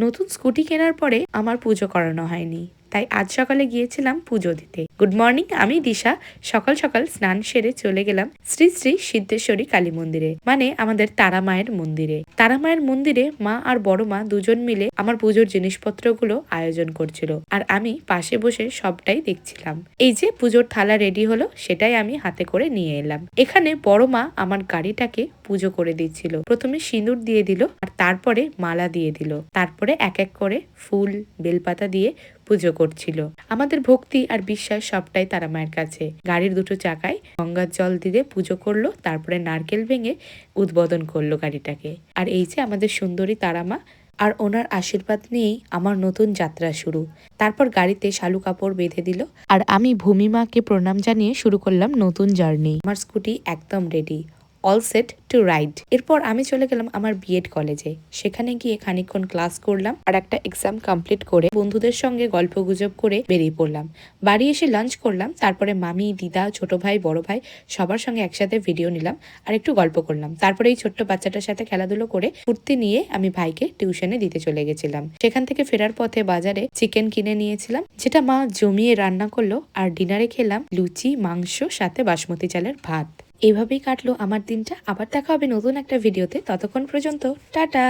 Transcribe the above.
নতুন স্কুটি কেনার পরে আমার পুজো করানো হয়নি, তাই আজ সকালে গিয়েছিলাম পুজো দিতে। গুড মর্নিং, আমি দিশা। সকাল সকাল স্নান সেরে চলে গেলাম শ্রী শ্রী সিদ্ধেশ্বরী কালী মন্দিরে, মানে আমাদের তারা মায়ের মন্দিরে। তারা মায়ের মন্দিরে মা আর বড় মা দুজন মিলে আমার পুজোর জিনিসপত্রগুলো আয়োজন করছিল, আর আমি পাশে বসে সবটাই দেখছিলাম। এই যে পুজোর থালা রেডি হলো, সেটাই আমি হাতে করে নিয়ে এলাম। এখানে বড় মা আমার গাড়িটাকে পুজো করে দিচ্ছিল। প্রথমে সিঁদুর দিয়ে দিল, আর তারপরে মালা দিয়ে দিল, তারপরে এক এক করে ফুল বেলপাতা দিয়ে পুজো করছিল। আমাদের ভক্তি আর বিশ্বাস সবটাই তারা মায়ের কাছে। গাড়ির দুটো চাকায় গঙ্গার জল দিয়ে পুজো করলো, তারপরে নারকেল ভেঙে উদ্বোধন করলো গাড়িটাকে। আর এই যে আমাদের সুন্দরী তারা মা, আর ওনার আশীর্বাদ নিয়েই আমার নতুন যাত্রা শুরু। তারপর গাড়িতে শালু কাপড় বেঁধে দিল, আর আমি ভূমিমাকে প্রণাম জানিয়ে শুরু করলাম নতুন জার্নি। আমার স্কুটি একদম ready, all set to ride. এরপর আমি চলে গেলাম আমার বিএড কলেজে। সেখানে গিয়ে খানিকক্ষণ ক্লাস করলাম, আর একটা এক্সাম কমপ্লিট করে বন্ধুদের সঙ্গে গল্প গুজব করে বেরিয়ে পড়লাম। বাড়ি এসে লাঞ্চ করলাম, তারপরে মামি, দিদা, ছোট ভাই, বড় ভাই সবার সঙ্গে একসাথে ভিডিও নিলাম আর একটু গল্প করলাম। তারপরে এই ছোট্ট বাচ্চাটার সাথে খেলাধুলো করে ফুর্তি নিয়ে আমি ভাইকে টিউশনে দিতে চলে গেছিলাম। সেখান থেকে ফেরার পথে বাজারে চিকেন কিনে নিয়েছিলাম, যেটা মা জমিয়ে রান্না করলো, আর ডিনারে খেলাম লুচি, মাংস, সাথে বাসমতি চালের ভাত। এভাবেই কাটলো আমার দিনটা। আবার দেখা হবে নতুন একটা ভিডিওতে। ততক্ষণ পর্যন্ত টাটা।